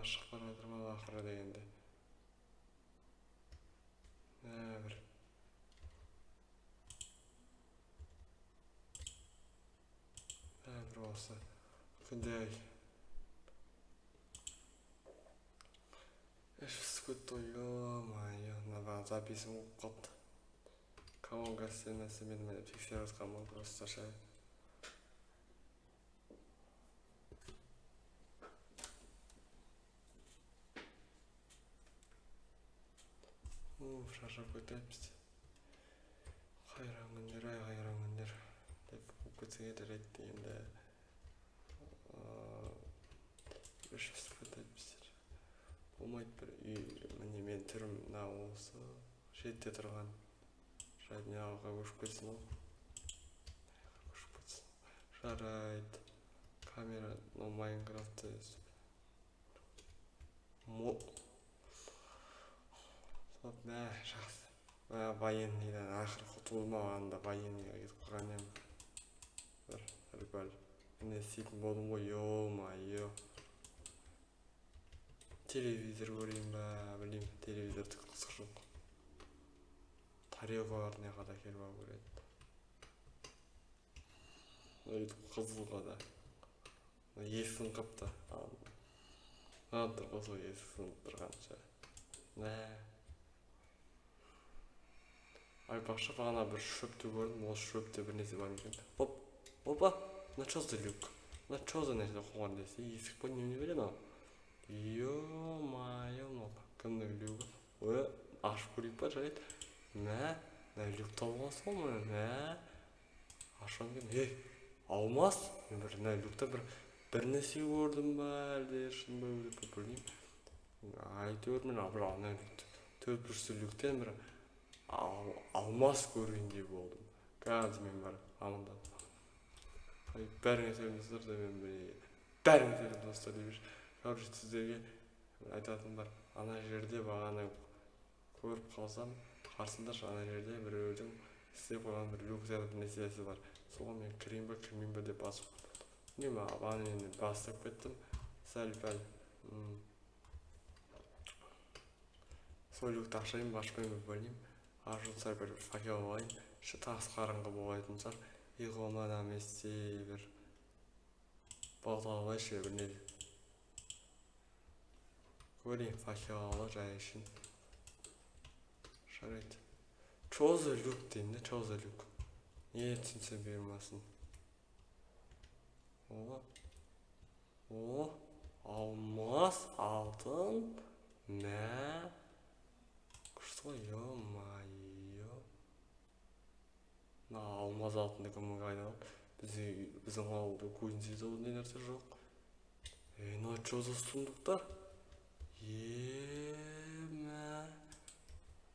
шығып бара жатырмын ақыры дегенде. Бір осы күнде Скотто, ё-моё, на запись код. Кого гостиница мен фиксировать кому просто шай. Шашып көтөпсіз. Қайран күндер деп көтсеңе дәрет дегенде. Шашып көтөпсіз. Болмайды бір үй, міне мен түрім на осы жетте тұрған. Жадняға көшіп кетсін ол. Жарайды. Камера, но Майнкрафт'та Соп, жақсы. Военныйдан ақыр құтылмағанда военныйға кетіп қалған ем. Бір бәл. Міне істейтін болдым ғой, ё-моё. Телевизор көрейін ба, білейін, телевизорды қызық жоқ. Тарелкалар не қада келіп алып көреді. Өйтіп қызылға да. Есін қыпты. Тұр қосу есін тұрғанша. Айпақшы бағана бір шөпті көрдім, ол шөпте бір несі бар екен. Опа, на чё за люк? На чё за нәрсе қойған десе, есік па немене береді ау? Ё-моё, кімнің люгі? Ашып көрейік па, жарайды. На люк табылған сол ма? Ашқан кен, алмас? На люкта бір нәрсе көрдім ба, әлде шын ба өдіп білмеймін. Әйтеуір мен бір ана төртбұрышты люктен бір алмас көргендей болдым. Қазір мен бар амында. Бәріңе сәлем достар да мен бәріңе сәлем достар деймін. Короче, сіздерге айтатын бар. Ана жерде бағана көріп қалсам, қарсында ана жерде біреудің істеп қойған бір люк зәліп нәрсесі бар. Соған мен кірейін ба, кірмейін ба деп басып. Неме, бағана мен бастап кеттім. Сәл-пәл. Сол люкті ашайын ба, ашпайын ба білмеймін. Ашын сәл бір факел алайын. Тас қараңғы болайтын шығар. Иғылма наместе бір бағдалайшы бір не. Көрейін факелалы жай үшін. Жарайды. Чё за люк дейін, чё за люк? Не түсінсе бермасын. Алмас, алтын, күшті ғой, ё-моё. Алмаз алтынды кімге айналып, біздің ауылда көзінсіз ондай нәрсе жоқ. На чё за сундуктар?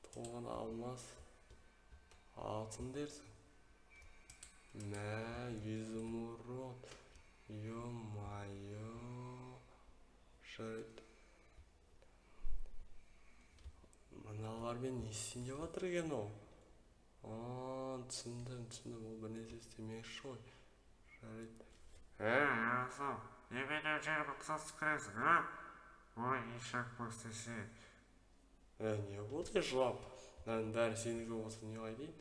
Толған алмаз, алтын дерсің. Изумруд, ё-моё. Жарайды. Мыналармен не істейін деп жатыр екен ол? Түсіндім, ол бір нәрсе істемекші ғой. Жарайды. Ясау, немене жерді қысасыз кіресің, а? Ой, ешак көстесе. Не болды жылап? Бәрі сенікі болса не қайдейін?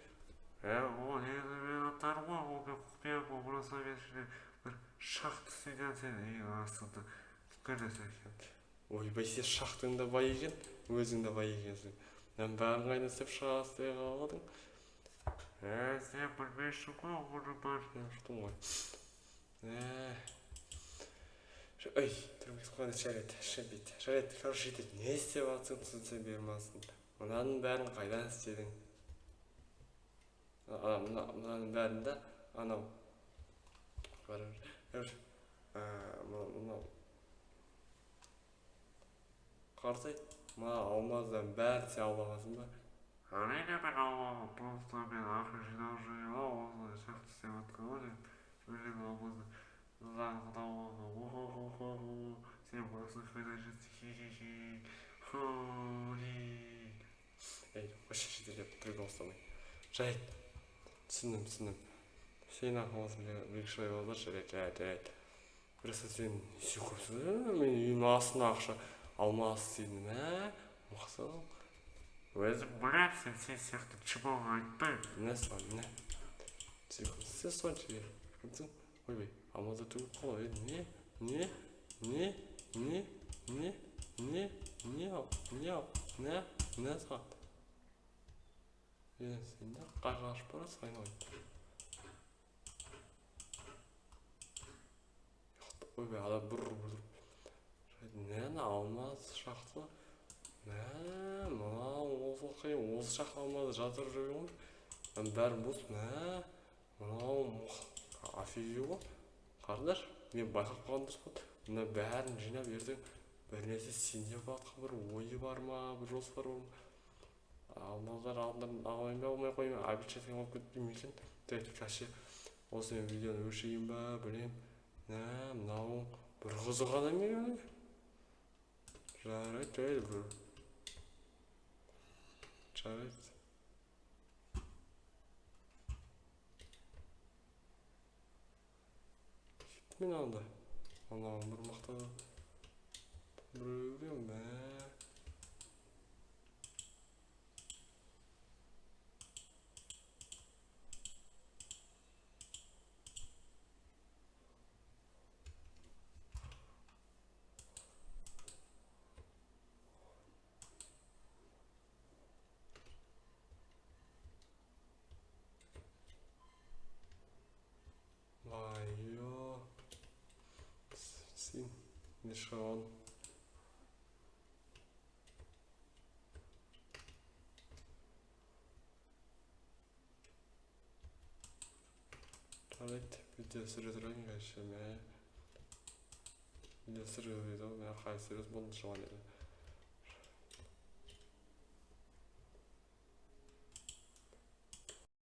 Ол енді мен аттар ғой, ол мен құпия болмаса мен бір шақты сүйден сен астықты көресің екен. Ойбай, сен шақтың да бай екен, өзің де бай екенсің. Мен бәрін қайда істеп шығасыз деп қалдың. Сен білмейсің ғой, оны бар дештің ғой. Ой, тұрмыз қойды, жарайды, шебет. Жарайды, короче, не істеп атсың, түсінсе бермасын. Мұнаның бәрін қайдан істедің? Мұнаның бәрін да, анау. Короче, мұнау. Қарсай, алмаздан бәрін сен аулағасын ба? Әрине мен аулағым, просто мен ақы жинау жиыла, осылай шақты істеп атқан ғой деп. Өлең алмазды заңғыда оған, сен басын қайда жетсі, хи-хи-хи, ху-хи. Қошы жетелеп түргі остамай. Жайт, түсіндім. Сен ақыласын білгішілай болдар, жарайды. Бірісі сен сүйкөпсің, мен үйім астына ақша алмас дейді мә мақсат өзің білесің, сен сияқты чыбық айтпай. міне саған міне сен сонша ойбай алмазда төгіп қалай не саған сен де қайғы ашып барасың айналайын ойбай ала бұр не алмаз шақты мынау осы шақты алмазды жатырып жүрген ғой бәрі бос мынау офигел ғой қараңдаршы мен байқап қалған дұрыс болады мына бәрін жинап ертең бір нәрсе сендеп жатқан бір ойы бар ма бір жоспар бар ма алмаздар алдын алайын ба алмай қоймай обещание алып кетпей ме екен вообще осы мен видеоны өшірейін ба білем мынау бір қызық адам екен жарайды бір жарайды мен анда анауын бір мақтады біреуге Sehen, wir schauen. Direkt video sürdürün geçme. Video sürdürüyor ve hayır sürüz bunu şu an